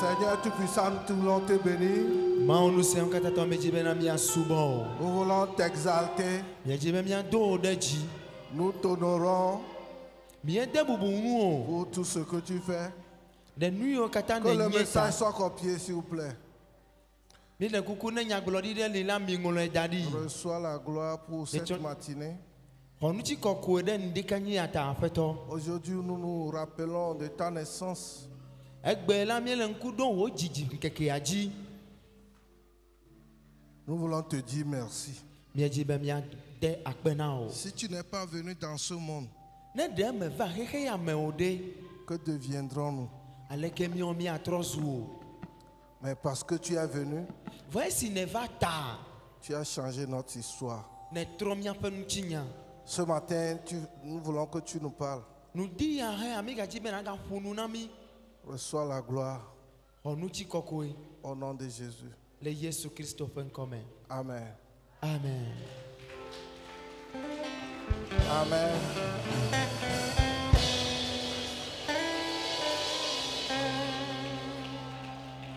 Seigneur Tout-Puissant, nous voulons te bénir. Nous voulons t'exalter. Nous t'honorons pour tout ce que tu fais. Que le message soit copié, s'il vous plaît. Reçois la gloire pour cette matinée. Aujourd'hui, nous nous rappelons de ta naissance. Nous voulons te dire merci. Si tu n'es pas venu dans ce monde, que deviendrons-nous? Mais parce que tu es venu, tu as changé notre histoire. Ce matin, nous voulons que tu nous parles. Reçois la gloire au nom de Jésus. Amen. Amen. Amen.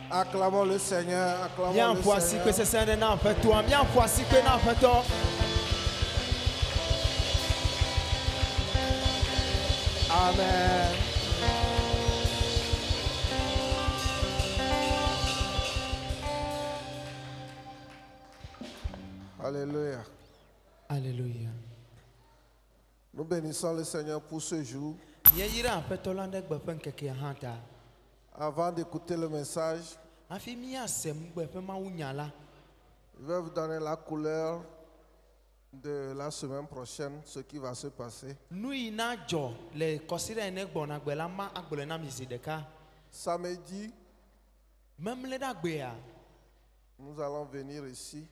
Acclamons le Seigneur. Acclamons le Seigneur. Amen. Alléluia. Alléluia. Nous bénissons le Seigneur pour ce jour. Avant d'écouter le message, je vais vous donner la couleur de la semaine prochaine, ce qui va se passer. Samedi, nous allons venir ici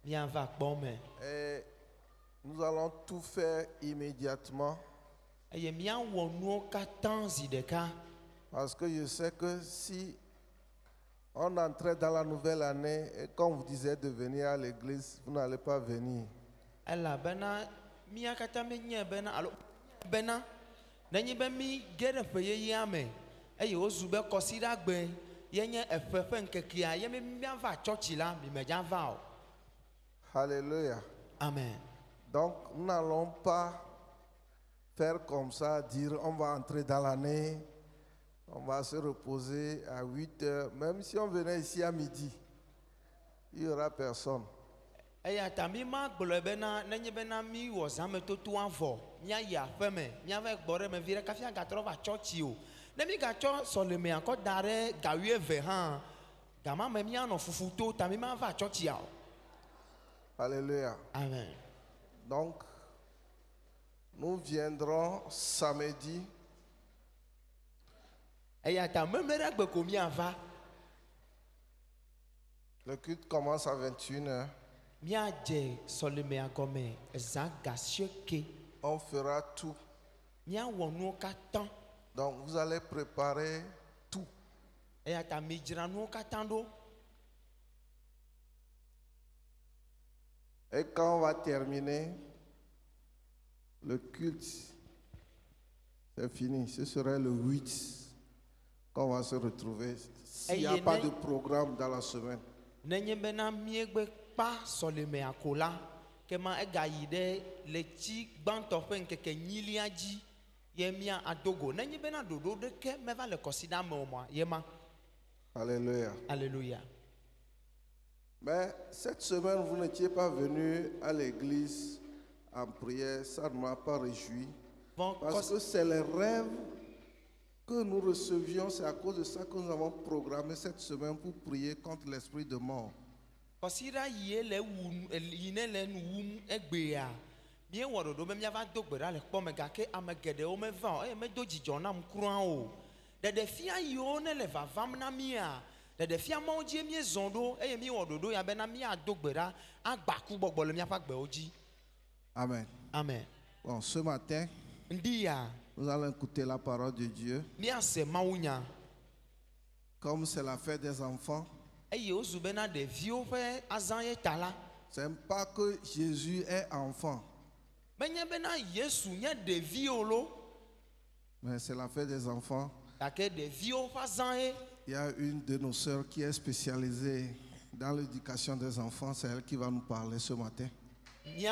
et nous allons tout faire immédiatement. Parce que je sais que si on entrait dans la nouvelle année et qu'on vous disait de venir à l'église, vous n'allez pas venir. Alléluia. Amen. Donc, nous n'allons pas faire comme ça, dire on va entrer dans l'année, on va se reposer à 8 heures. Même si on venait ici à midi, il n'y aura personne. Alléluia. Amen. Donc, nous viendrons samedi. Le culte commence à 21h. On fera tout. Donc, vous allez préparer tout. Et quand on va terminer, le culte, c'est fini. Ce serait le 8 qu'on va se retrouver. S'il n'y a pas de programme dans la semaine. Alléluia. Alléluia. Mais cette semaine, vous n'étiez pas venu à l'église en prière, ça ne m'a pas réjoui. Parce que c'est les rêves que nous recevions, c'est à cause de ça que nous avons programmé cette semaine pour prier contre l'esprit de mort. Amen. Amen. Bon, ce matin, nous allons écouter la parole de Dieu. Comme c'est la fête des enfants, c'est pas que Jésus est enfant, mais c'est la fête des enfants. Il Il y a une de nos sœurs qui est spécialisée dans l'éducation des enfants. C'est elle qui va nous parler ce matin. C'est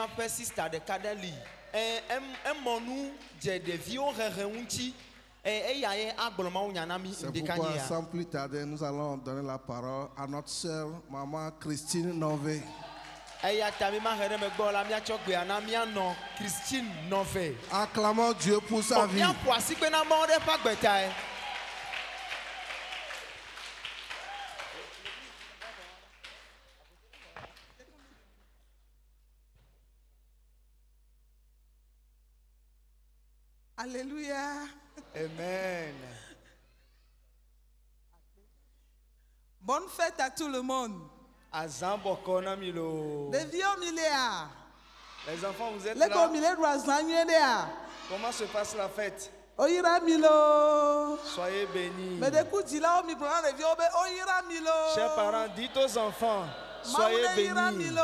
pourquoi, sans plus tarder, nous allons donner la parole à notre sœur, maman Christine Nové. Acclamons Dieu pour sa vie. Alléluia. Amen. Bonne fête à tout le monde. Les vieux milliards. Les enfants, vous êtes là? Comment se passe la fête? Soyez bénis. Chers parents, dites aux enfants, soyez bénis.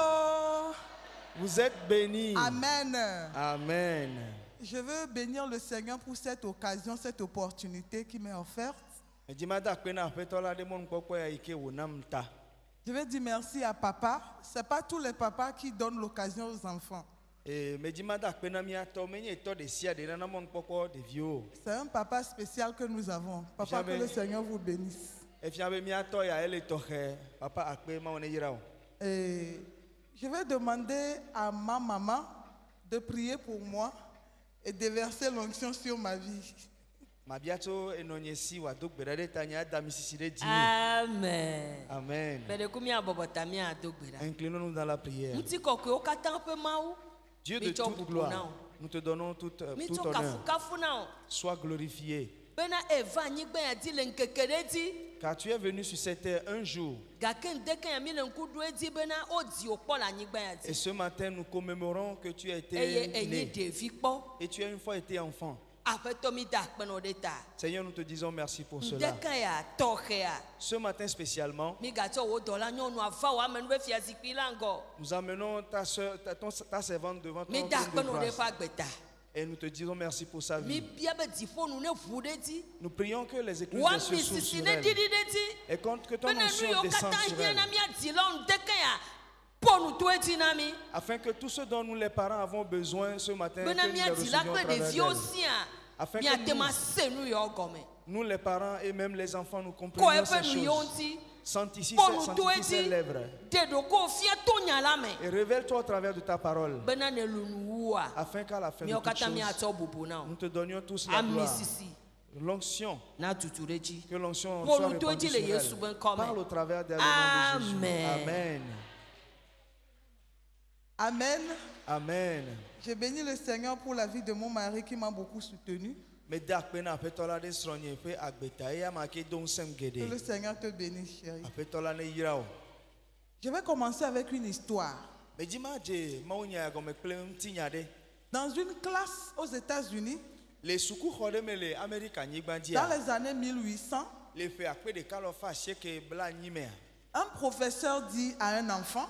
Vous êtes bénis. Amen. Amen. Je veux bénir le Seigneur pour cette occasion, cette opportunité qui m'est offerte. Je veux dire merci à papa. Ce n'est pas tous les papas qui donnent l'occasion aux enfants. C'est un papa spécial que nous avons. Papa, que le Seigneur vous bénisse. Et je vais demander à ma maman de prier pour moi et déverser l'onction sur ma vie. Amen. Amen. Inclinons-nous dans la prière. Dieu de toute gloire, nous te donnons tout honneur. Sois glorifié. Car tu es venu sur cette terre un jour. Et ce matin, nous commémorons que tu as été né. Et tu as une fois été enfant. Seigneur, nous te disons merci pour cela. Ce matin spécialement, nous amenons ta servante devant ton trône de grâce. Et nous te disons merci pour sa vie. Nous prions que les écluses s'ouvrent sur elle. Et que ton onction descende sur elle. Afin que tout ce dont nous les parents avons besoin ce matin, que nous les recevions à travers d'elle. Afin que nous les parents et même les enfants, nous comprenions ces choses. Sanctifie ses lèvres. Et révèle-toi au travers de ta parole. Afin qu'à la fin de toute chose, nous te donnions tous la gloire. L'onction. Que l'onction soit répandue sur elle. Parle au travers d'elle. Amen. Amen. Amen. Je bénis le Seigneur pour la vie de mon mari qui m'a beaucoup soutenu. Que le Seigneur te bénisse, chérie. Je vais commencer avec une histoire. Dans une classe aux États-Unis, dans les années 1800, un professeur dit à un enfant,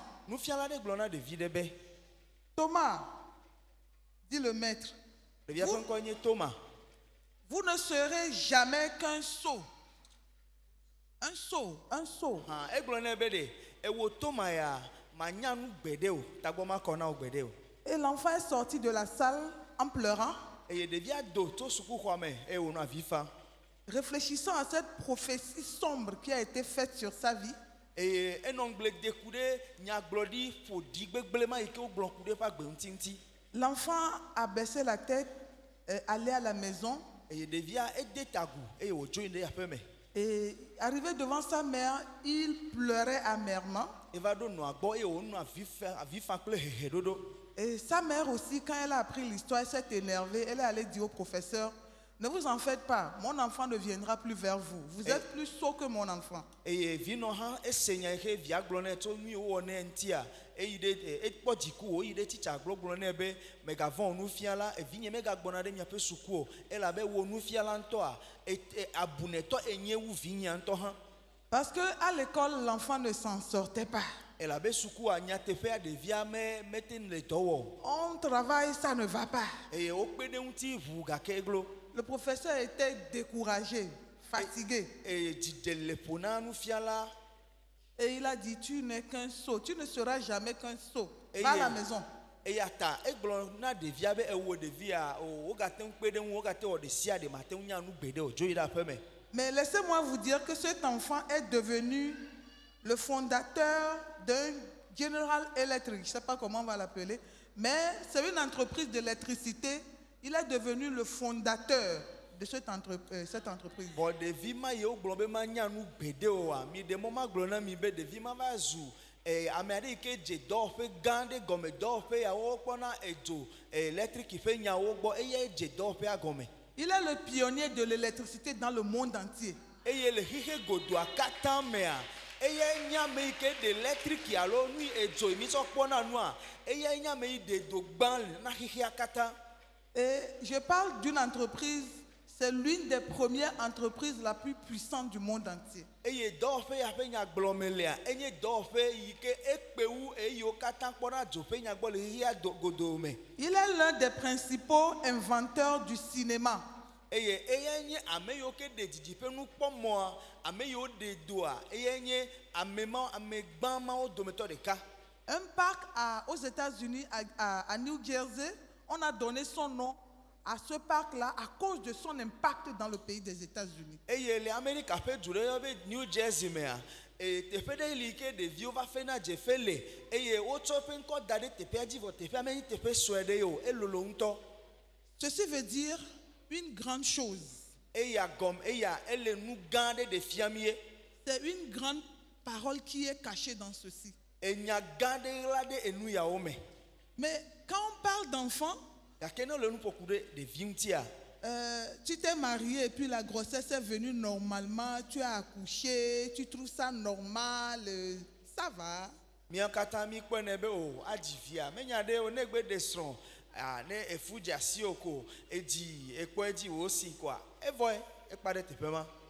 Thomas, dit le maître, vous ne serez jamais qu'un sot. Un sot, un sot. Et l'enfant est sorti de la salle en pleurant, réfléchissant à cette prophétie sombre qui a été faite sur sa vie. L'enfant a baissé la tête, allé à la maison. Et arrivé devant sa mère, il pleurait amèrement. Et sa mère aussi, quand elle a appris l'histoire, elle s'est énervée. Elle est allée dire au professeur, ne vous en faites pas, mon enfant ne viendra plus vers vous. Vous êtes plus sot que mon enfant. Parce qu'à l'école, l'enfant ne s'en sortait pas. On travaille, ça ne va pas. Le professeur était découragé, fatigué. Et il a dit, tu n'es qu'un sot, tu ne seras jamais qu'un sot. Va à la maison. Mais laissez-moi vous dire que cet enfant est devenu le fondateur d'un General Electric, je ne sais pas comment on va l'appeler, mais c'est une entreprise d'électricité. Il est devenu le fondateur de cette entreprise. Il est le pionnier de l'électricité dans le monde entier. Et je parle d'une entreprise, c'est l'une des premières entreprises la plus puissante du monde entier. Il est l'un des principaux inventeurs du cinéma. Un parc aux États-Unis, à New Jersey, on a donné son nom à ce parc-là à cause de son impact dans le pays des États-Unis. New Jersey, ceci veut dire une grande chose. C'est une grande parole qui est cachée dans ceci. Mais quand on parle d'enfants, tu t'es marié et puis la grossesse est venue normalement, tu as accouché, tu trouves ça normal, ça va.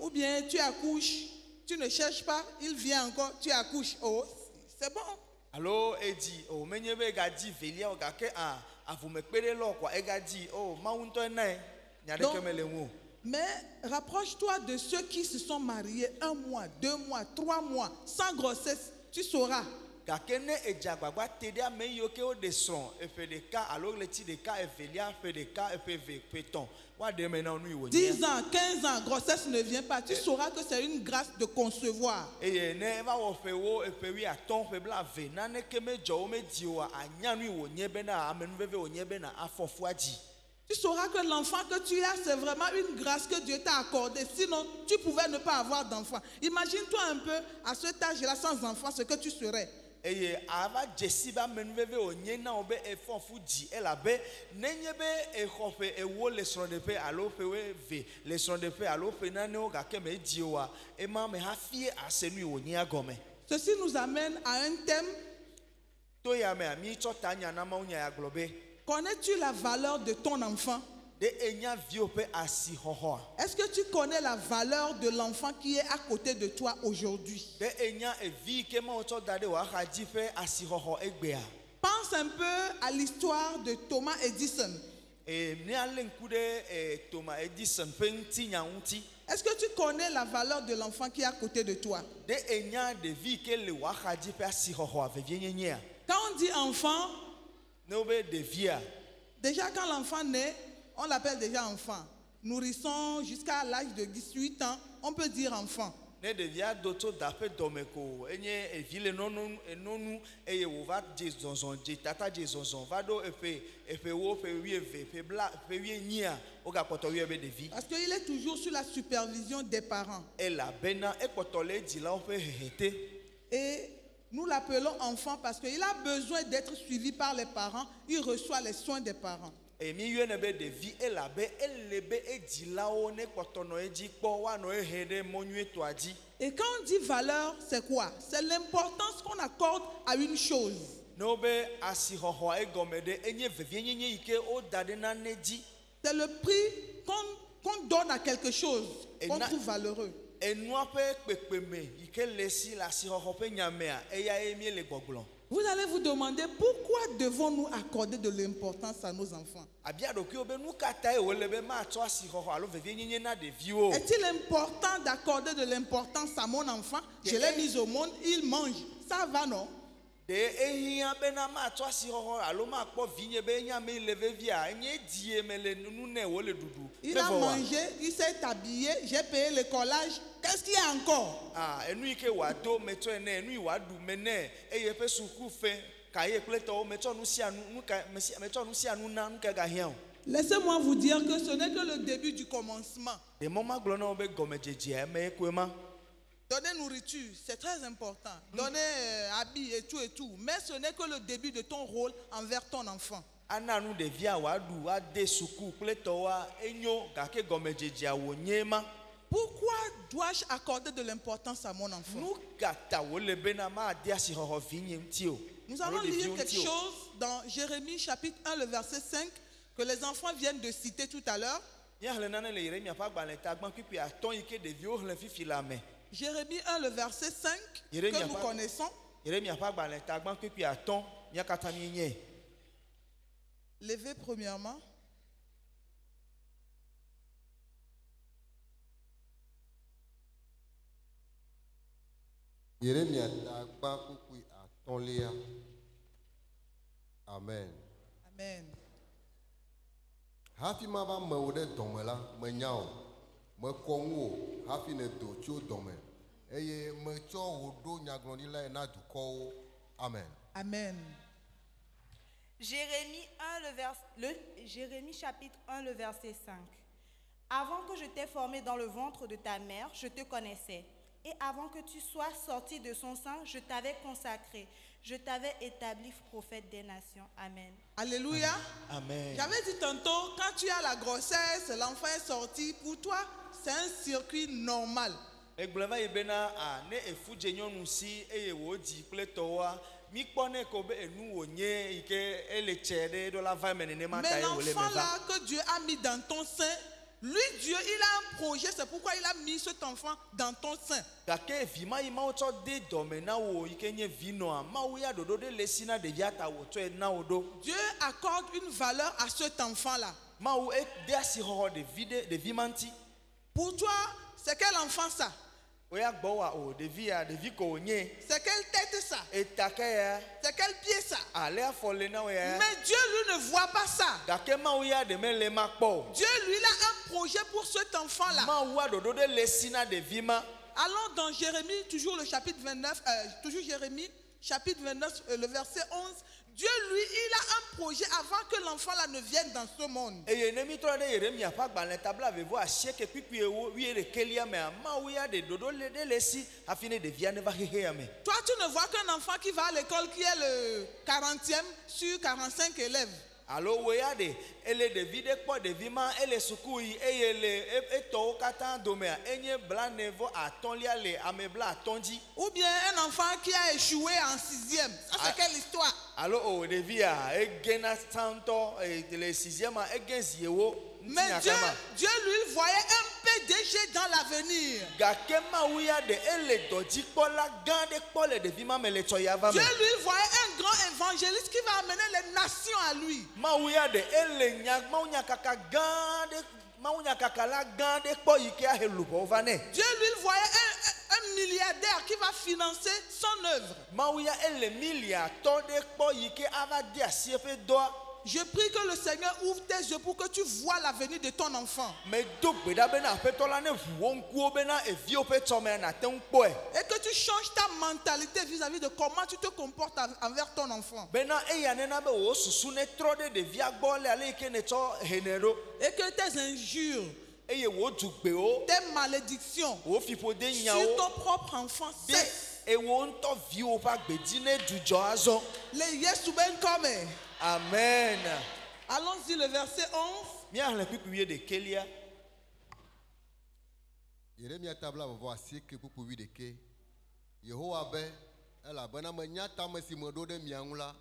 Ou bien tu accouches, tu ne cherches pas, il vient encore, tu accouches, oh, c'est bon. Alors, mais rapproche-toi de ceux qui se sont mariés 1 mois, 2 mois, 3 mois, sans grossesse, tu sauras. 10 ans, 15 ans, grossesse ne vient pas. Tu sauras que c'est une grâce de concevoir. Tu sauras que l'enfant que tu as, c'est vraiment une grâce que Dieu t'a accordée. Sinon, tu pouvais ne pas avoir d'enfant. Imagine-toi un peu, à cet âge-là, sans enfant, ce que tu serais. Ceci nous amène à un thème. Connais-tu la valeur de ton enfant? Est-ce que tu connais la valeur de l'enfant qui est à côté de toi aujourd'hui? Pense un peu à l'histoire de Thomas Edison. Est-ce que tu connais la valeur de l'enfant qui est à côté de toi? Quand on dit enfant, déjà quand l'enfant naît, on l'appelle déjà enfant. Nourrisson jusqu'à l'âge de 18 ans, on peut dire enfant. Parce qu'il est toujours sous la supervision des parents. Et nous l'appelons enfant parce qu'il a besoin d'être suivi par les parents. Il reçoit les soins des parents. Et quand on dit valeur, c'est quoi? C'est l'importance qu'on accorde à une chose. C'est le prix qu'on donne à quelque chose qu'on trouve valeureux. Vous allez vous demander pourquoi devons-nous accorder de l'importance à nos enfants? Est-il important d'accorder de l'importance à mon enfant? Je l'ai mis au monde, il mange. Ça va, non? Il a mangé, il s'est habillé, j'ai payé le collage. Qu'est-ce qu'il y a encore? Laissez-moi vous dire que ce n'est que le début du commencement. Donner nourriture, c'est très important. Donner habits et tout. Mais ce n'est que le début de ton rôle envers ton enfant. Pourquoi dois-je accorder de l'importance à mon enfant? Nous allons lire quelque chose dans Jérémie chapitre 1, le verset 5, que les enfants viennent de citer tout à l'heure. Jérémie 1, le verset 5, que nous connaissons. Levez premièrement. Amen. Amen. Hafi ma ba me wo de dome la me nya o me ko wo hafi ne do tso dome eye me tso wo do nyaglonila na duko. Amen. Amen. Jérémie chapitre 1 le verset 5. Avant que je t'ai formé dans le ventre de ta mère, je te connaissais. Et avant que tu sois sorti de son sein, je t'avais consacré. Je t'avais établi prophète des nations. Amen. Alléluia. Amen. J'avais dit tantôt, quand tu as la grossesse, l'enfant est sorti, pour toi, c'est un circuit normal. Mais l'enfant là que Dieu a mis dans ton sein, lui, Dieu, il a un projet, c'est pourquoi il a mis cet enfant dans ton sein. Dieu accorde une valeur à cet enfant-là. Pour toi, c'est quel enfant ça? C'est quelle tête ça? C'est quel pied ça? Mais Dieu lui ne voit pas ça. Dieu lui il a un projet pour cet enfant là. Allons dans Jérémie, toujours le chapitre 29, toujours Jérémie, chapitre 29, le verset 11. Dieu, lui, il a un projet avant que l'enfant là ne vienne dans ce monde. Toi, tu ne vois qu'un enfant qui va à l'école qui est le 40e sur 45 élèves. Alors, vous voyez, elle est de vide quoi de vima, elle est soukoui, elle est katan domea, elle blanc nevo à tonlia le amebla tondi. Ou bien un enfant qui a échoué en 6e. Ça c'est quelle histoire? Alors, oh, de via, et gena santo, et le 6e, et genziewo. Mais Dieu lui voyait un PDG dans l'avenir. Dieu lui voyait un grand évangéliste qui va amener les nations à lui. Dieu lui voyait un milliardaire qui va financer son œuvre. Je prie que le Seigneur ouvre tes yeux pour que tu vois l'avenir de ton enfant. Et que tu changes ta mentalité vis-à-vis de comment tu te comportes envers ton enfant. Et que tes injures, tes malédictions sur ton propre enfant cessent. Les Yesouben comme. Amen. Allons-y le verset 11. Yeremia tabla voa sieke pupu wi de ke. Yehowa be ela bena me nya tame si me do de miangula.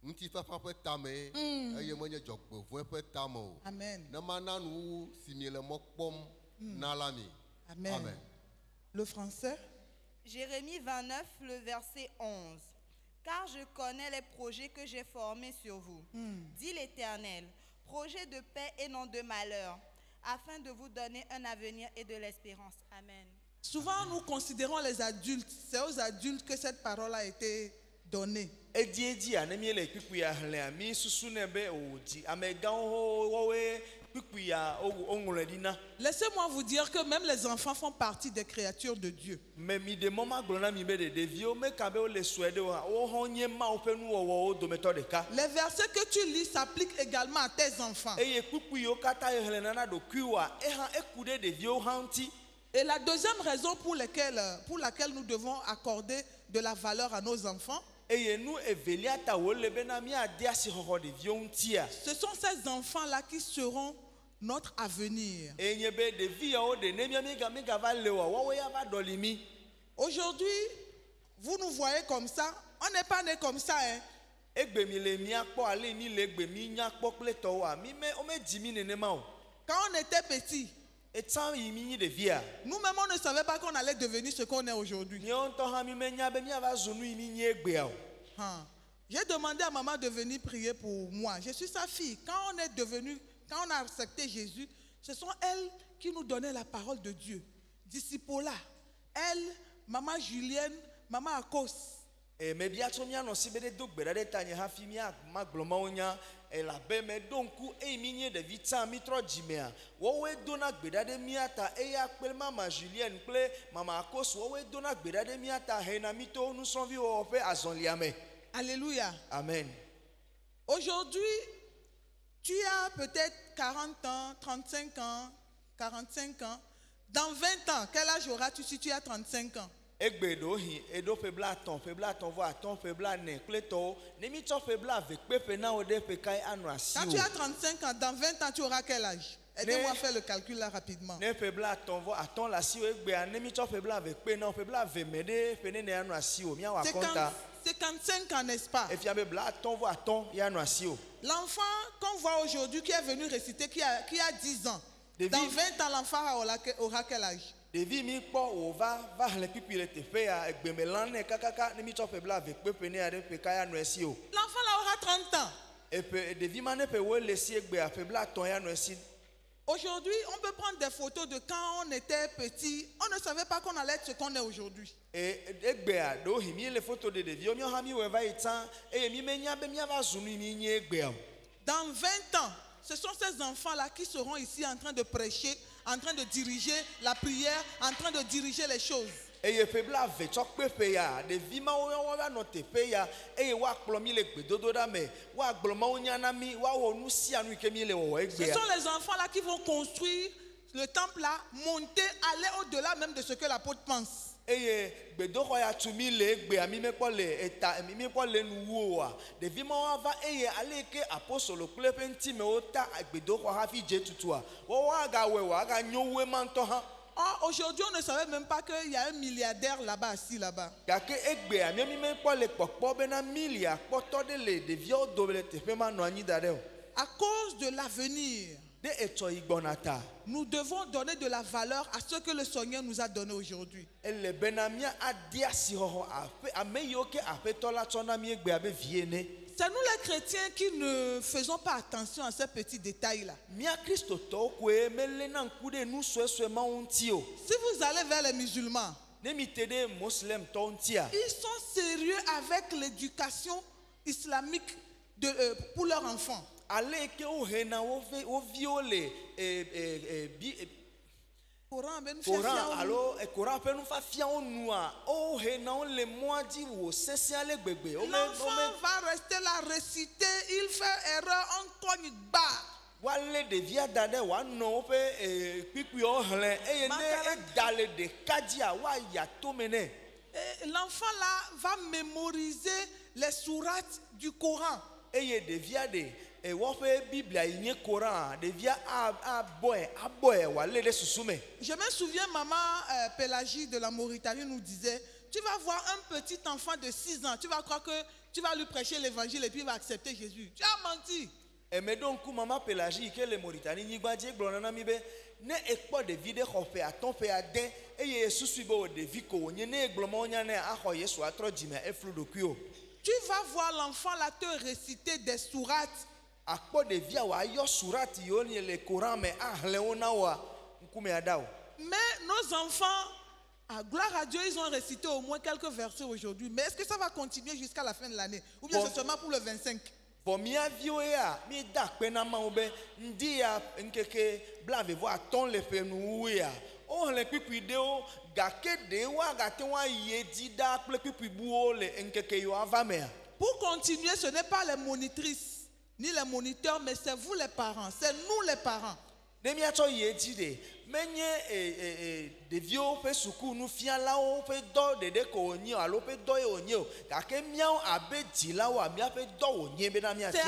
Nti fafa pe tame eye me nye jogbo vo pe tame o. Amen. Na mana nu si mi le mokpom na lami. Amen. Amen. Le français. Jérémie 29 le verset 11. Car je connais les projets que j'ai formés sur vous, dit l'Éternel, projets de paix et non de malheur, afin de vous donner un avenir et de l'espérance. Amen. Souvent, nous considérons les adultes. C'est aux adultes que cette parole a été donnée. Laissez-moi vous dire que même les enfants font partie des créatures de Dieu. Les versets que tu lis s'appliquent également à tes enfants. Et la deuxième raison pour laquelle nous devons accorder de la valeur à nos enfants, ce sont ces enfants-là qui seront notre avenir. Aujourd'hui, vous nous voyez comme ça. On n'est pas né comme ça, hein? Quand on était petit, nous-mêmes on ne savait pas qu'on allait devenir ce qu'on est aujourd'hui. J'ai demandé à maman de venir prier pour moi. Je suis sa fille. Quand on a accepté Jésus, ce sont elles qui nous donnaient la parole de Dieu. Discipola, elle, maman Julienne, maman Akos. Alléluia. Amen. Aujourd'hui, tu as peut-être 40 ans, 35 ans, 45 ans. Dans 20 ans, quel âge auras-tu si tu as 35 ans? Quand tu as 35 ans, dans 20 ans, tu auras quel âge? Aidez-moi à faire le calcul là rapidement. 55 ans, n'est-ce pas? L'enfant qu'on voit aujourd'hui qui est venu réciter, qui a 10 ans, dans 20 ans, l'enfant aura quel âge? L'enfant là aura 30 ans. Aujourd'hui, on peut prendre des photos de quand on était petit. On ne savait pas qu'on allait être ce qu'on est aujourd'hui. Dans 20 ans, ce sont ces enfants-là qui seront ici en train de prêcher, en train de diriger la prière, en train de diriger les choses. Ce sont les enfants-là qui vont construire le temple-là, monter, aller au-delà même de ce que l'apôtre pense. Aujourd'hui, on ne savait même pas qu'il y a un milliardaire là-bas, assis là-bas. À cause de l'avenir, nous devons donner de la valeur à ce que le Seigneur nous a donné aujourd'hui. C'est nous les chrétiens qui ne faisons pas attention à ces petits détails-là. Si vous allez vers les musulmans, ils sont sérieux avec l'éducation islamique pour leurs enfants. L'enfant va rester là réciter, il fait erreur, on cogne bas. L'enfant là va mémoriser les sourates du Coran. Je me souviens, maman Pélagie de la Mauritanie nous disait, tu vas voir un petit enfant de 6 ans, tu vas croire que tu vas lui prêcher l'évangile et puis il va accepter Jésus. Tu as menti. Tu Tu vas voir l'enfant là te réciter des sourates. Mais nos enfants, à gloire à Dieu, ils ont récité au moins quelques versets aujourd'hui. Mais est-ce que ça va continuer jusqu'à la fin de l'année? Ou bien c'est seulement pour le 25? Pour continuer, ce n'est pas les monitrices ni les moniteurs, mais c'est vous les parents, c'est nous les parents. C'est à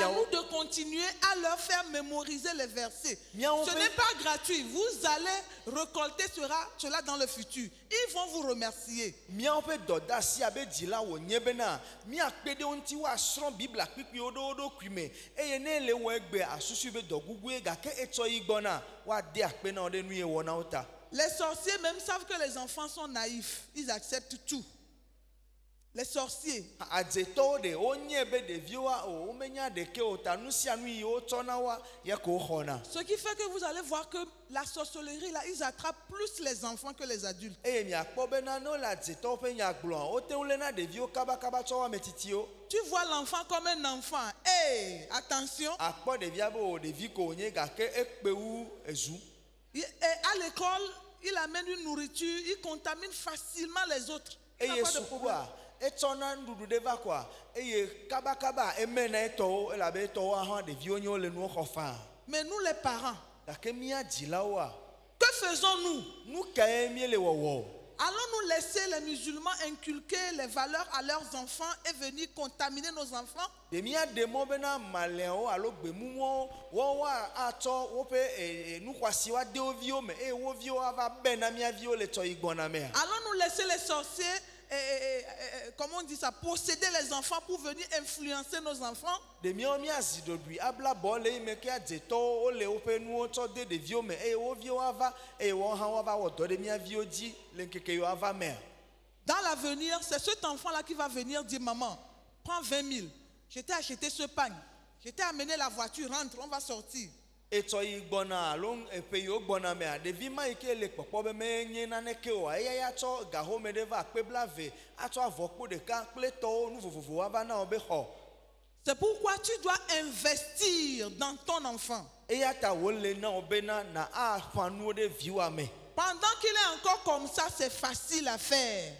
nous de continuer à leur faire mémoriser les versets. Ce n'est pas gratuit. Vous allez récolter cela dans le futur. Ils vont vous remercier. Les sorciers même savent que les enfants sont naïfs. Ils acceptent tout. Les sorciers. Ce qui fait que vous allez voir que la sorcellerie, là, ils attrapent plus les enfants que les adultes. Tu vois l'enfant comme un enfant. Hey, attention. Et à l'école, il amène une nourriture, il contamine facilement les autres. Il n'y a pas de problème. Mais nous les parents, que faisons-nous? Allons-nous laisser les musulmans inculquer les valeurs à leurs enfants et venir contaminer nos enfants? Allons-nous laisser les sorciers, comment on dit ça, posséder les enfants pour venir influencer nos enfants? Dans l'avenir, c'est cet enfant-là qui va venir dire: maman, prends 20 000. Je t'ai acheté ce pagne. Je t'ai amené la voiture, rentre, on va sortir. C'est pourquoi tu dois investir dans ton enfant. Pendant qu'il est encore comme ça, c'est facile à faire.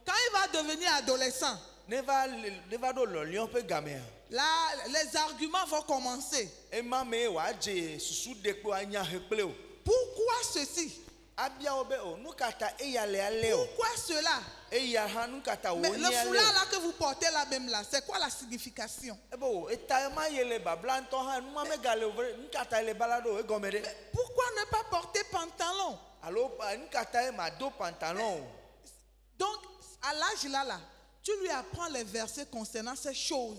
Quand il va devenir adolescent, là, les arguments vont commencer. Pourquoi ceci? Pourquoi cela? Mais le foulard là que vous portez là même là, c'est quoi la signification? Pourquoi ne pas porter pantalon? Donc, à l'âge là, tu lui apprends les versets concernant ces choses.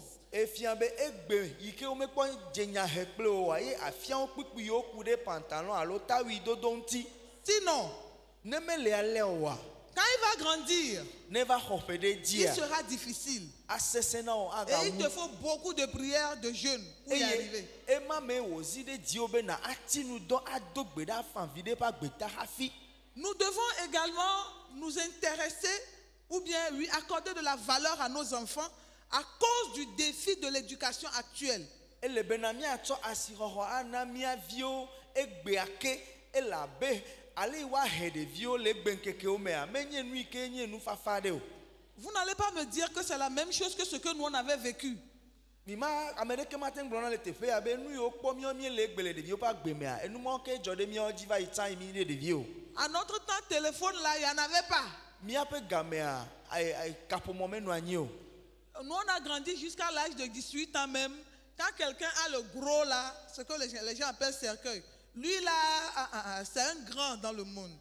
Sinon, quand il va grandir, il sera difficile. Et il te faut beaucoup de prières, de jeûnes pour y arriver. Nous devons également nous intéresser ou bien lui accorder de la valeur à nos enfants à cause du défi de l'éducation actuelle. Vous n'allez pas me dire que c'est la même chose que ce que nous on avait vécu. À notre temps, téléphone là, il n'y en avait pas. Nous on a grandi jusqu'à l'âge de 18 ans même. Quand quelqu'un a le gros là, ce que les gens appellent cercueil, lui là, c'est un grand dans le monde.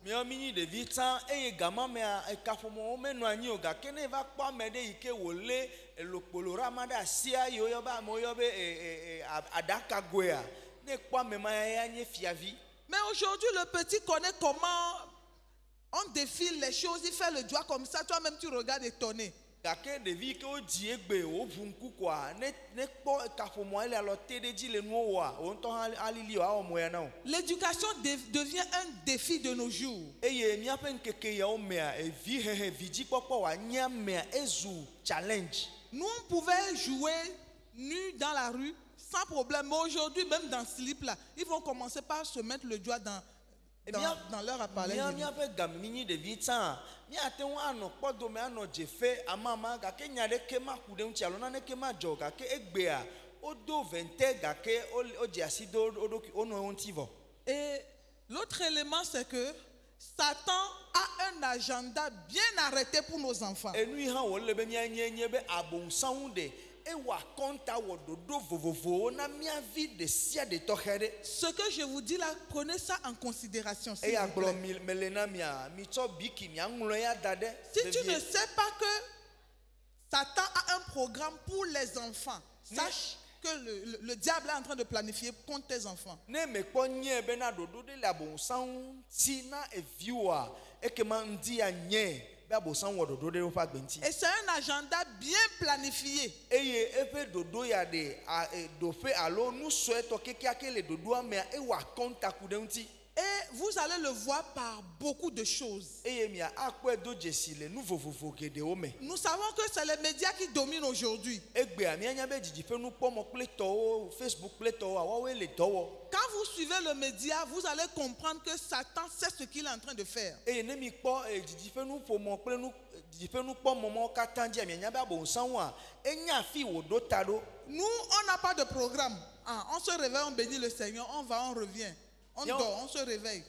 Mais aujourd'hui, le petit connaît comment On défile les choses, il fait le doigt comme ça, toi-même tu regardes étonné. L'éducation devient un défi de nos jours. Nous on pouvait jouer nus dans la rue sans problème, mais aujourd'hui même dans ce slip là, ils vont commencer par se mettre le doigt dans leur appareil. Et l'autre élément, c'est que Satan a un agenda bien arrêté pour nos enfants. Ce que je vous dis là, prenez ça en considération. Si tu ne sais pas que Satan a un programme pour les enfants, sache que le diable est en train de planifier contre tes enfants. Et c'est un agenda bien planifié. Et vous allez le voir par beaucoup de choses. Nous savons que c'est les médias qui dominent aujourd'hui. Quand vous suivez le média, vous allez comprendre que Satan sait ce qu'il est en train de faire. Nous, on n'a pas de programme. On se réveille, on bénit le Seigneur, on va, on revient. On dort, on se réveille.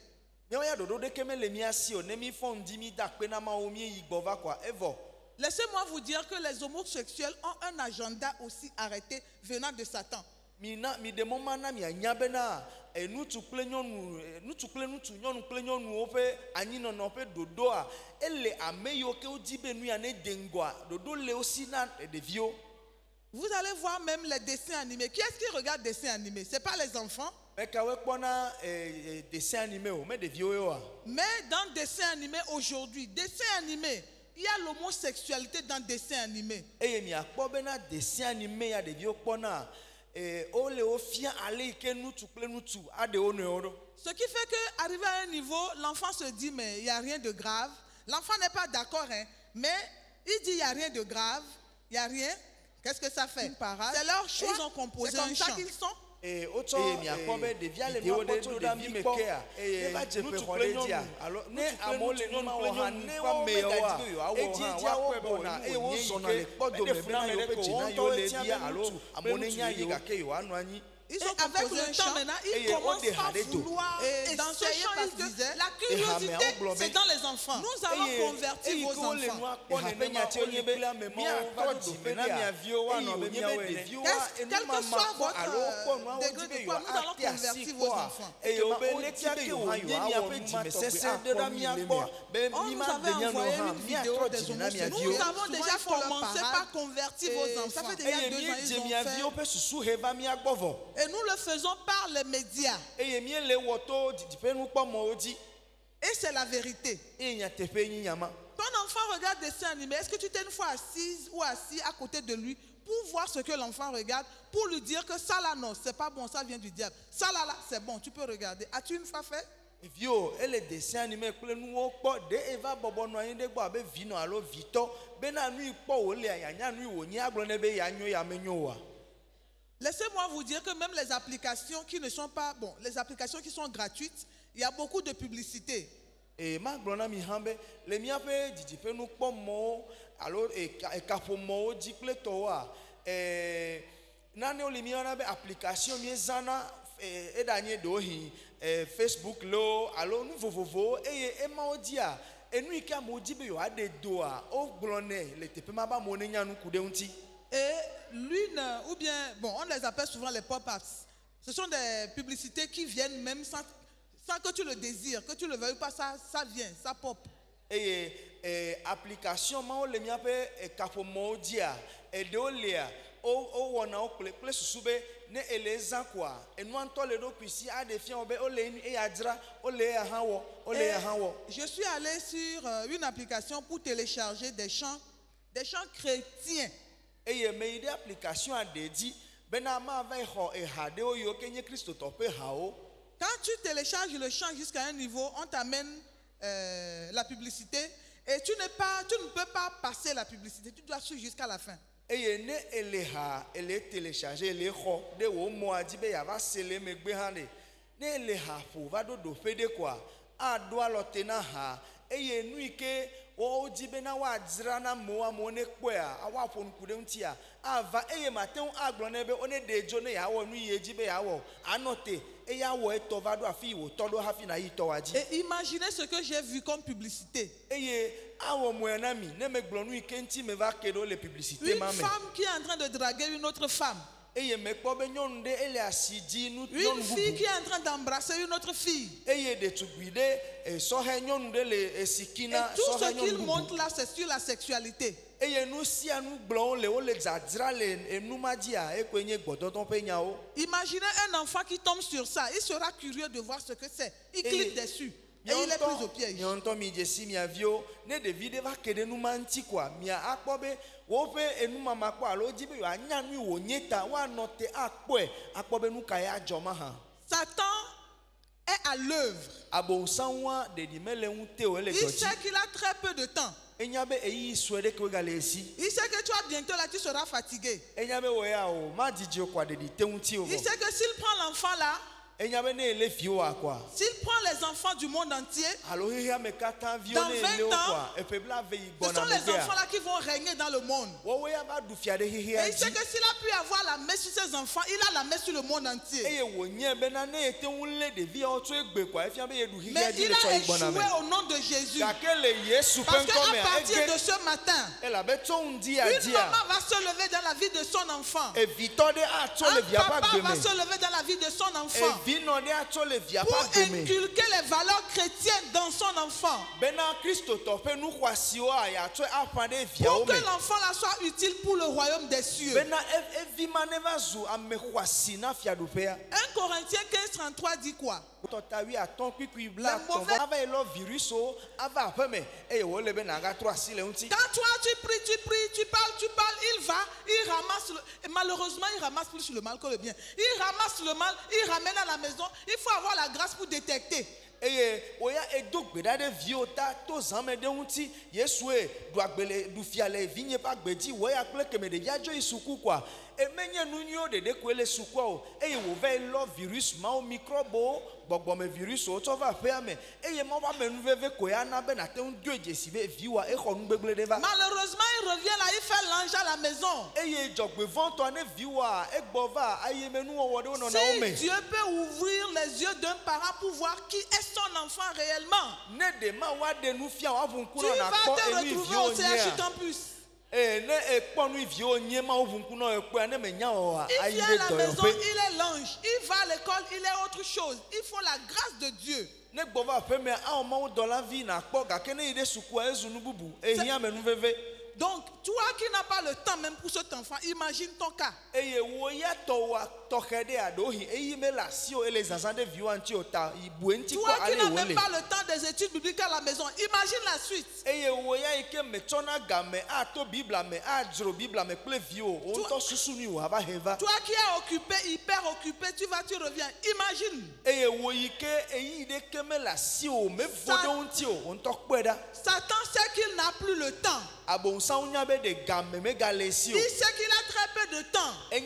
Laissez-moi vous dire que les homosexuels ont un agenda aussi arrêté venant de Satan. Vous allez voir même les dessins animés. Qui est-ce qui regarde des dessins animés? Ce n'est pas les enfants. Mais dans dessin animé aujourd'hui, dessin animé, il y a l'homosexualité dans dessin animé. Ce qui fait qu'arrivé à un niveau, l'enfant se dit mais il n'y a rien de grave. L'enfant n'est pas d'accord, hein, mais il dit il n'y a rien de grave, il n'y a rien. Qu'est-ce que ça fait? C'est leur choix. Ils ont composé un chant. Qu'ils sont. Et ils ont avec le temps maintenant, ils commencent à vouloir. Et dans ce chant, ils disaient, la curiosité, c'est dans les enfants. Nous allons convertir vos enfants. Quel que soit votre degré de foi, nous allons convertir vos enfants. On nous avait envoyé une vidéo des homosexuels. Nous avons déjà commencé par convertir vos enfants. Ça fait déjà 2 ans, ils ont fait. Et nous le faisons par les médias. Et c'est la vérité. Ton enfant regarde des dessins animés. Est-ce que tu t'es une fois assise ou assis à côté de lui pour voir ce que l'enfant regarde, pour lui dire que ça là non, c'est pas bon, ça vient du diable. Ça là c'est bon, tu peux regarder. As-tu une fois fait? Laissez-moi vous dire que même les applications qui ne sont pas bon, les applications qui sont gratuites, il y a beaucoup de publicité. Et Facebook lo alors nous vovo et maodia et nous qui amodi be yo ade doa o glone le tepe ma ba monenya nu kude unti. Et l'une ou bien bon on les appelle souvent les pop-ups. Ce sont des publicités qui viennent même sans que tu le désires, que tu le veuilles pas, ça vient, ça pop. Et application ma o le mi ape kapo modia e de olia o wona o ple susube Je suis allé sur une application pour télécharger des chants chrétiens. Quand tu télécharges le chant jusqu'à un niveau, on t'amène la publicité et tu ne peux pas passer la publicité, tu dois suivre jusqu'à la fin. Et imaginez ce que j'ai vu comme publicité. Une femme qui est en train de draguer une autre femme. Une fille qui est en train d'embrasser une autre fille. Et tout ce qu'il montre là, c'est sur la sexualité. Imaginez un enfant qui tombe sur ça, il sera curieux de voir ce que c'est. Il clique dessus. Et il est pris au piège. Satan est à l'œuvre. Il sait qu'il a très peu de temps. Il sait que toi bientôt là tu seras fatigué. Il sait que s'il prend l'enfant là, s'il prend les enfants du monde entier, dans 20 ans, ce sont les enfants là qui vont régner dans le monde. Et il sait que s'il a pu avoir la main sur ses enfants, il a la main sur le monde entier. Mais il a échoué au nom de Jésus. Parce qu'à partir de ce matin, une maman va se lever dans la vie de son enfant. Un papa va se lever dans la vie de son enfant. Pour inculquer les valeurs chrétiennes dans son enfant. Pour que l'enfant là soit utile pour le royaume des cieux. 1 Corinthiens 15:33 dit quoi? Quand toi tu pries, tu parles, il ramasse malheureusement il ramasse plus le mal que le bien. Il ramasse le mal, il ramène à la maison. Il faut avoir la grâce pour détecter. Malheureusement, il revient là, il fait l'ange à la maison. Si Dieu peut ouvrir les yeux d'un parent pour voir qui est son enfant réellement, tu vas te retrouver au CHU Campus. Il vient à la maison, il est l'ange. Il va à l'école, il est autre chose. Il faut la grâce de Dieu. Donc, toi qui n'as pas le temps même pour cet enfant, imagine ton cas. Toi qui n'as même pas le temps des études bibliques à la maison, imagine la suite. Toi qui es occupé, hyper occupé, tu reviens. Imagine. Satan sait qu'il n'a plus le temps. Il sait qu'il a très peu de temps. 1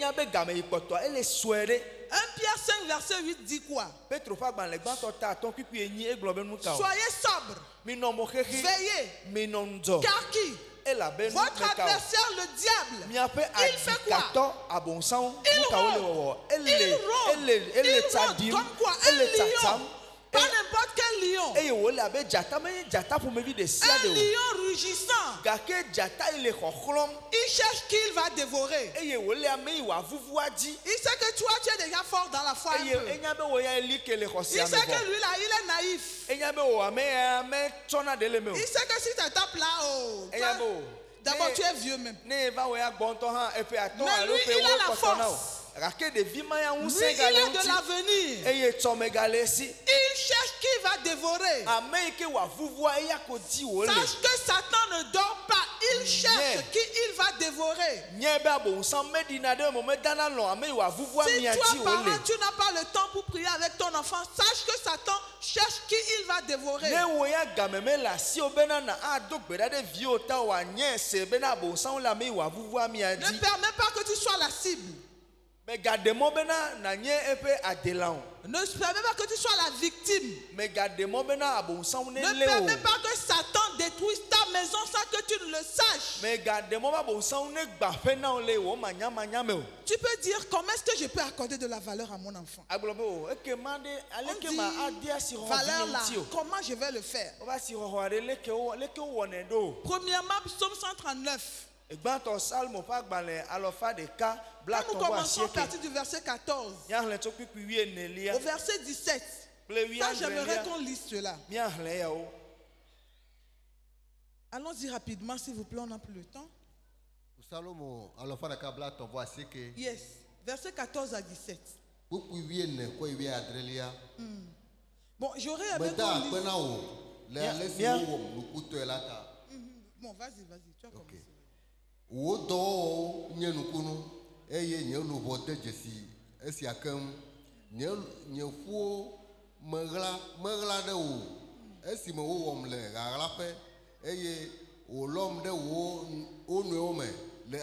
Pierre 5 verset 8 dit quoi? Soyez sobre, veillez, car qui? Votre adversaire le diable, il fait quoi? Il rôde comme quoi? Un lion. Pas n'importe quel lion. Un lion rugissant. Il cherche qui il va dévorer. Il sait que toi tu es déjà fort dans la foi. Il sait que lui là il est naïf. Il sait que si tu tapes là-haut, d'abord tu es vieux même. Mais lui il a la force. Il a de l'avenir. Il cherche qui va dévorer. Sache que Satan ne dort pas. Il cherche qui il va dévorer. Si toi, parent, tu n'as pas le temps pour prier avec ton enfant, sache que Satan cherche qui il va dévorer. Ne permets pas que tu sois la cible. Ne permets pas que tu sois la victime. Ne permets pas que Satan détruise ta maison sans que tu ne le saches. Tu peux dire comment est-ce que je peux accorder de la valeur à mon enfant. On dit, valeur là, comment je vais le faire? Premièrement, psaume 139. Quand nous commençons à partir du verset 14 au verset 17, ça j'aimerais qu'on lise cela. Allons-y rapidement s'il vous plaît, on n'a plus le temps. Yes, verset 14 à 17. Bon, j'aurais aimé qu'on lise. Bon, vas-y, tu as commencé. Wodo nyenukunu eye nyelubo de jesi esiakem nyefu megla de wo esime wo wom le gaglaƒe eye wolom de wo onuewo me le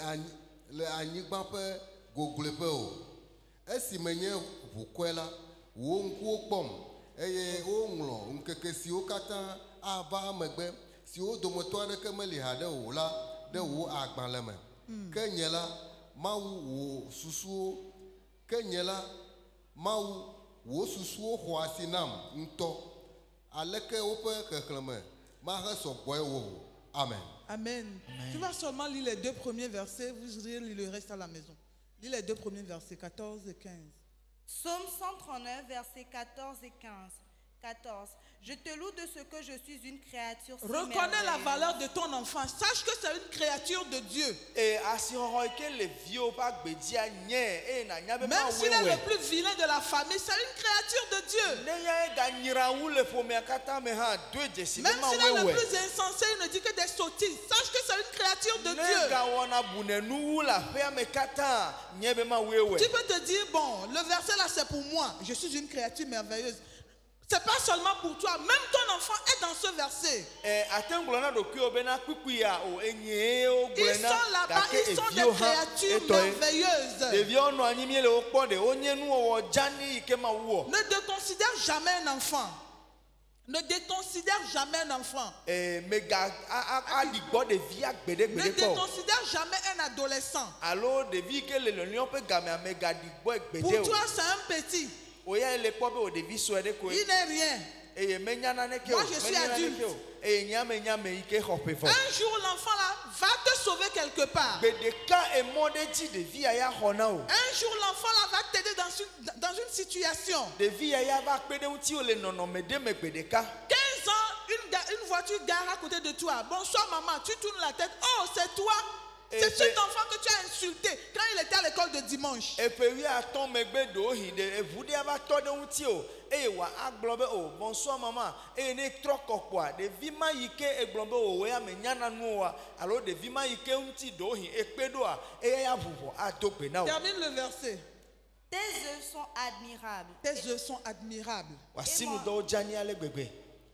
anyigba ƒe gogloƒe o esime nye ʋukɔe la wo ŋkuwo kpɔm eye woŋlɔ ŋkeke siwo katã ava megbe siwo dometɔ aɖeke meli haɖe o la de wo agbalẽ me ke nye la Mawu wo susuwo ke nye la Mawu wo susuwo xɔ asi nam ŋutɔ aleke woƒe xexlẽme mahe sɔgbɔe wo. Amen. Amen. Tu vas seulement lire les deux premiers versets, vous lirez le reste à la maison. Lis les deux premiers versets 14 et 15. Psaume 139 versets 14 et 15. 14. Je te loue de ce que je suis une créature. Reconnais la valeur de ton enfant. Sache que c'est une créature de Dieu. Même s'il est le plus vilain de la famille, c'est une créature de Dieu. Même s'il est le plus insensé, il ne dit que des sottises. Sache que c'est une créature de Dieu. Tu peux te dire, bon, le verset là c'est pour moi. Je suis une créature merveilleuse. C'est pas seulement pour toi, même ton enfant est dans ce verset. Ils sont là-bas, ils sont des créatures merveilleuses. Ne déconsidère jamais un enfant. Ne déconsidère jamais un enfant. Ne déconsidère jamais un adolescent. Pour toi, c'est un petit. Il n'est rien. Moi, je suis adulte. Un jour, l'enfant là va te sauver quelque part. Un jour, l'enfant là va t'aider dans une situation. 15 ans, une voiture gare à côté de toi. Bonsoir maman, tu tournes la tête. Oh, c'est toi. C'est cet enfant que tu as insulté quand il était à l'école de dimanche. Bonsoir maman. Termine le verset. Tes œuvres sont admirables. Tes œuvres sont admirables.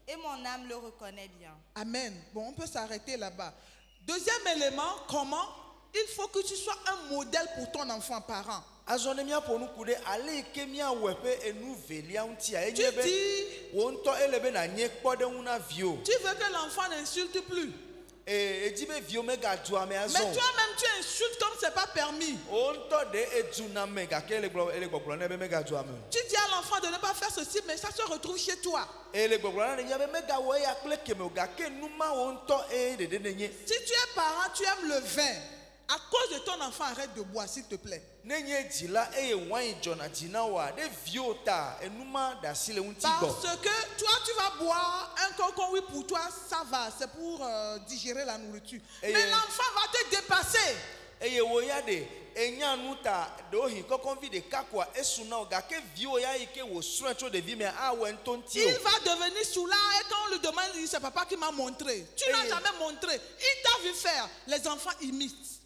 Et mon âme le reconnaît bien. Amen. Bon, on peut s'arrêter là-bas. Deuxième élément, comment? Il faut que tu sois un modèle pour ton enfant parent. Tu dis, tu veux que l'enfant n'insulte plus. Mais toi-même tu insultes comme c'est pas permis. Tu dis à l'enfant de ne pas faire ceci, mais ça se retrouve chez toi. Si tu es parent, tu aimes le vin. À cause de ton enfant, arrête de boire, s'il te plaît. Parce que toi, tu vas boire un cocon, oui, pour toi, ça va. C'est pour digérer la nourriture. Mais l'enfant va te dépasser. Il va devenir soulard et quand on lui demande, il dit c'est papa qui m'a montré. Tu n'as jamais montré. Il t'a vu faire. Les enfants imitent.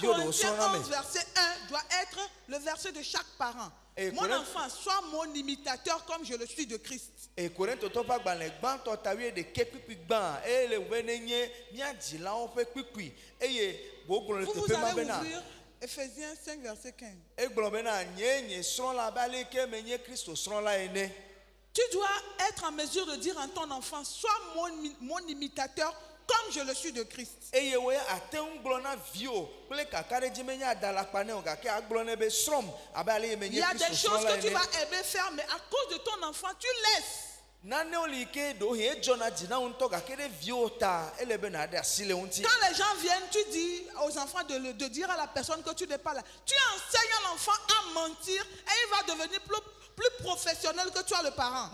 Corinthiens 11 verset 1 doit être le verset de chaque parent. Mon enfant, sois mon imitateur comme je le suis de Christ. Je Vous allez ouvrir Ephésiens 5 verset 15. Tu dois être en mesure de dire à ton enfant, sois mon imitateur comme je le suis de Christ. Il y a des choses que tu vas aimer faire, mais à cause de ton enfant, tu laisses. Quand les gens viennent, tu dis aux enfants de dire à la personne que tu n'es pas là. Tu enseignes à l'enfant à mentir et il va devenir plus professionnel que toi le parent.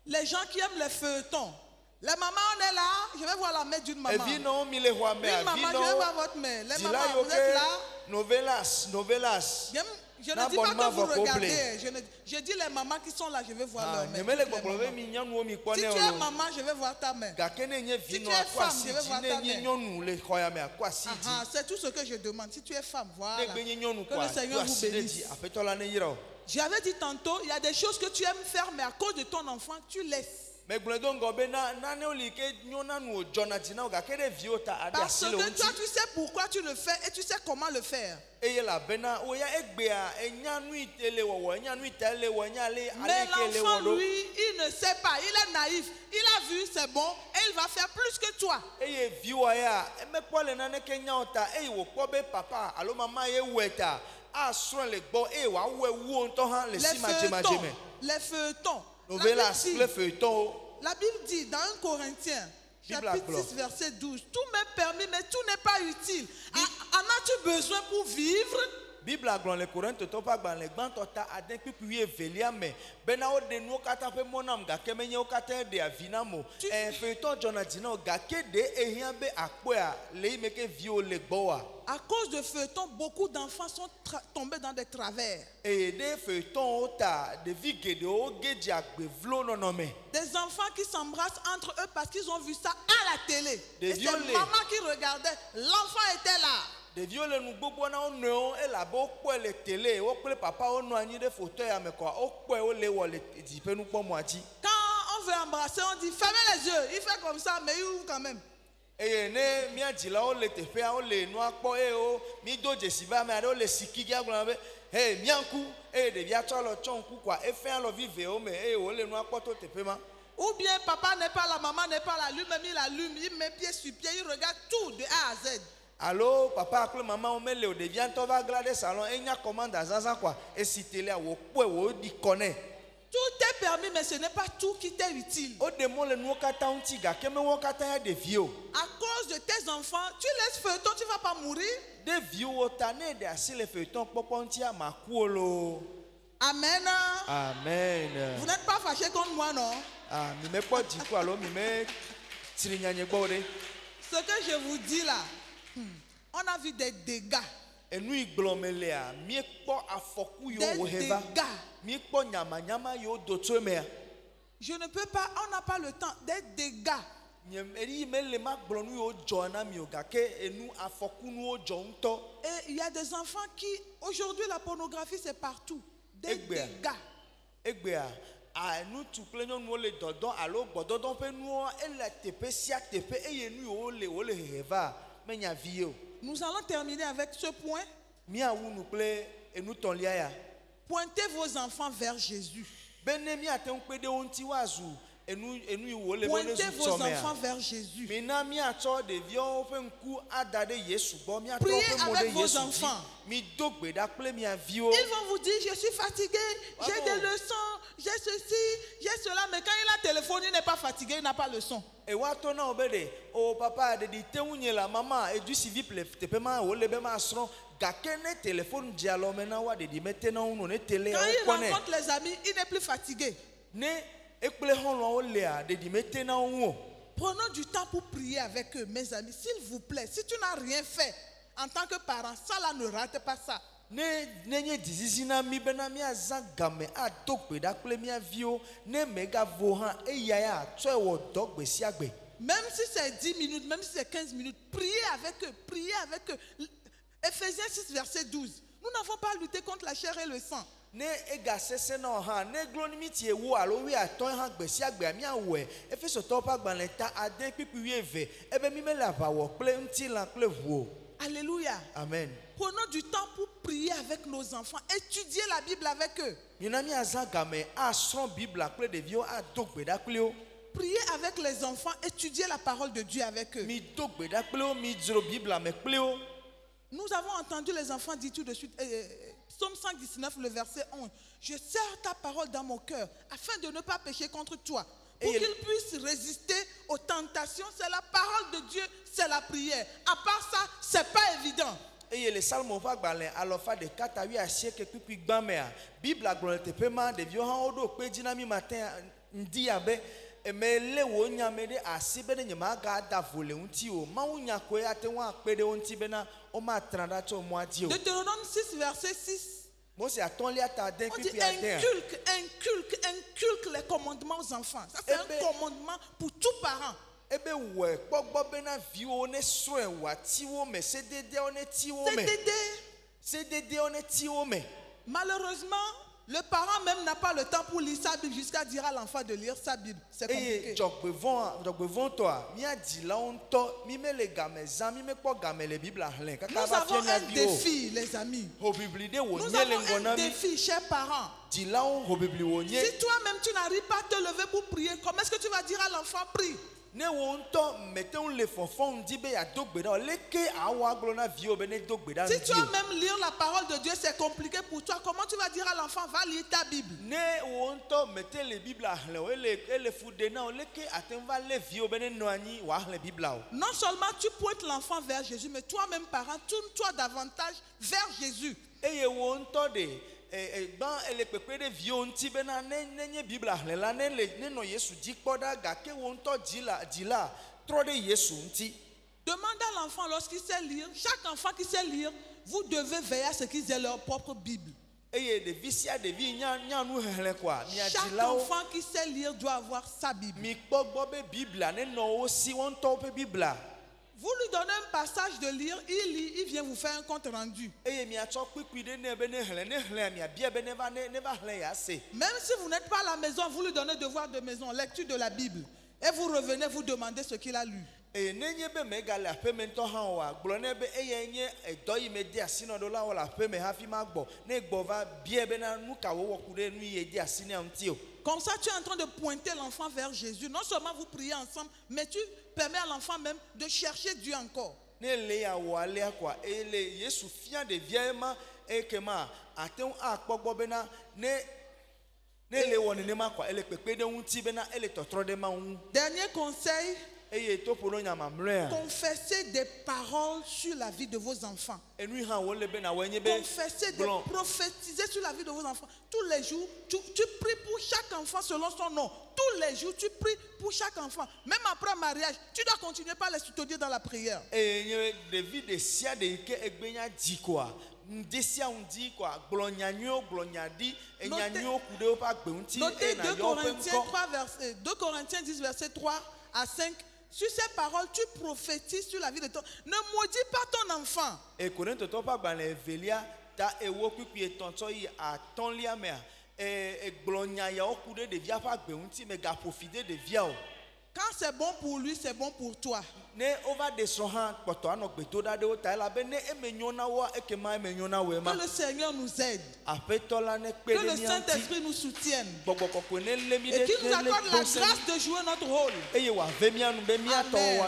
Les gens qui aiment les feuilletons. La maman, on est là, je vais voir la mère d'une maman. Une maman, je vais voir votre mère. Les mamans, vous êtes là. Novelas. Je ne dis pas que vous regardez. Je dis les mamans qui sont là, je vais voir leur mère. Si tu es maman, je vais voir ta mère. Si tu es femme, je vais voir ta mère. C'est tout ce que je demande. Si tu es femme, voilà. Que le Seigneur vous bénisse. J'avais dit tantôt, il y a des choses que tu aimes faire, mais à cause de ton enfant, tu laisses. Parce que toi, tu sais pourquoi tu le fais et tu sais comment le faire. Mais l'enfant, lui, il ne sait pas. Il est naïf. Il a vu, c'est bon, et il va faire plus que toi. Les feuilletons. La Bible dit dans 1 Corinthiens chapitre 6 verset 12, tout m'est permis mais tout n'est pas utile. En as-tu besoin pour vivre? Bible agron le Corinthe topa gban le gban tota aden pipi evelia me bena o de no kata pe monam ga kemenye o kata de avina mo feuilleton jonadina ga kede ehia be akpoa le meke vio le gboa. À cause de feuilletons, beaucoup d'enfants sont tombés dans des travers. Et des feuilletons des enfants qui s'embrassent entre eux parce qu'ils ont vu ça à la télé. Et c'est maman qui regardait, l'enfant était là. Des violets nous bobo et la beaucoup les télé au papa on a des fauteuils à me quoi au quoi au les nous pas moitié. Quand on veut embrasser on dit fermez les yeux, il fait comme ça mais il ouvre quand même. Et ne mia dila o le tefe o le no akpo e o mi do jesiba me ado le sikigi aguna be mianku de bia tolo chonku kwa e fe lo vive o me o le no akpo to tefe ma. Ou bien papa n'est pas là, maman n'est pas là, lui-même il allume, il met pied sur pied, il regarde tout de A à Z. Allô, papa appelle maman, on met le devient on va glader salon et il y a commande à Zaza quoi. Et si tu es là, on dit connaît. Tout est permis, mais ce n'est pas tout qui t'est utile. À cause de tes enfants, tu laisses feuilleton, tu ne vas pas mourir. Amen. Amen. Vous n'êtes pas fâché contre moi, non? Ce que je vous dis là, on a vu des dégâts. Des dégâts. Je ne peux pas, on n'a pas le temps. Des dégâts. Et il y a des enfants qui, aujourd'hui la pornographie c'est partout. Des dégâts. Nous allons terminer avec ce point. Pointez vos enfants vers Jésus. Pointez vos enfants vers Jésus. Priez avec vos enfants. Ils vont vous dire, je suis fatigué, j'ai des leçons, j'ai j'ai ceci, j'ai cela, mais quand il a téléphoné, il n'est pas fatigué, il n'a pas le son. Et watona obede o papa de di teunye la mama e du civi tepema o lebema asron gakene téléphone dialo mena wa de di metena uno ne télé quand il rencontre les amis, il n'est plus fatigué. Ne ekple honlo o lea de di metena uno. Prenons du temps pour prier avec eux, mes amis, s'il vous plaît. Si tu n'as rien fait en tant que parent, ça là, ne rate pas ça. Ne dizizina mi bena mi azangame a tokpe da kple mi avio ne mega vohan e yaya tso e wo dogbe siagbe. Même si c'est 10 minutes, même si c'est 15 minutes, priez avec eux, priez avec eux. Ephésiens 6 verset 12. Nous n'avons pas lutté contre la chair et le sang. Ne ega sese no ha ne gloni mi tie wo alo wi aton ha gbe siagbe ami awe Efeso to pa gbanleta aden pipi wi eve ebe mi mele abawo ple nti lan ple vuo. Alléluia. Amen. Prenons du temps pour prier avec nos enfants, étudier la Bible avec eux. Prier avec les enfants, étudier la parole de Dieu avec eux. Nous avons entendu les enfants dire tout de suite, Psaume 119, le verset 11. Je serre ta parole dans mon cœur afin de ne pas pécher contre toi. Pour qu'ils puissent résister aux tentations, c'est la parole de Dieu, c'est la prière. À part ça, c'est pas évident. Et les salmes va gbalé alors fa de 4 à 8 à siècle pipi gbamea Bible agblon te pema de vieux han odo pe dinami matin ndi abe me le wo nyame de asibe de nyama ga da vole unti o ma unya ko ya te wa pe de unti bena o ma tranda to mo adi o Deutéronome 6 verset 6. Moi c'est à ton lia ta den pipi à terre. Inculque les commandements aux enfants. Ça c'est un commandement pour tout parent. Ebe we gbogbo bena viwo ne soe wa tiwo me cdd one tiwo me cdd one tiwo me. Malheureusement, le parent même n'a pas le temps pour lire sa Bible jusqu'à dire à l'enfant de lire sa Bible. C'est compliqué. Nous avons un défi, les amis. Nous avons un défi, chers parents. Si toi-même tu n'arrives pas à te lever pour prier, comment est-ce que tu vas dire à l'enfant prie? Si toi-même lire la parole de Dieu c'est compliqué pour toi, comment tu vas dire à l'enfant va lire ta Bible? Non seulement tu pointes l'enfant vers Jésus, mais toi-même parent, tourne-toi davantage vers Jésus. Demande à l'enfant lorsqu'il sait lire, chaque enfant qui sait lire, vous devez veiller à ce qu'ils aient leur propre Bible. Chaque enfant qui sait lire doit avoir sa Bible. Vous lui donnez un passage de lire, il lit, il vient vous faire un compte rendu. Même si vous n'êtes pas à la maison, vous lui donnez devoir de maison, lecture de la Bible. Et vous revenez, vous demandez ce qu'il a lu. Comme ça, tu es en train de pointer l'enfant vers Jésus. Non seulement vous priez ensemble, mais tu permets à l'enfant même de chercher Dieu encore. Dernier conseil. Confessez des paroles sur la vie de vos enfants. Confessez, prophétisez sur la vie de vos enfants. Tous les jours, tu pries pour chaque enfant selon son nom. Tous les jours, tu pries pour chaque enfant. Même après mariage, tu dois continuer par les soutenir dans la prière. Notez 2 Corinthiens 10 verset 3 à 5. Sur ces paroles, tu prophétises sur la vie de ton. Ne maudis pas ton enfant. Quand c'est bon pour lui, c'est bon pour toi. Que le Seigneur nous aide. Que le Saint-Esprit nous soutienne. Et qu'il nous accorde la grâce de jouer notre rôle. Amen.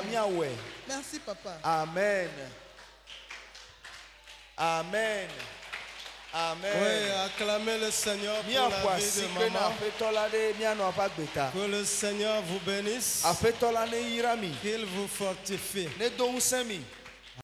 Merci, papa. Amen. Amen. Amen. Oui, acclamez le Seigneur pour la vie de maman. Que le Seigneur vous bénisse. Qu'il vous fortifie.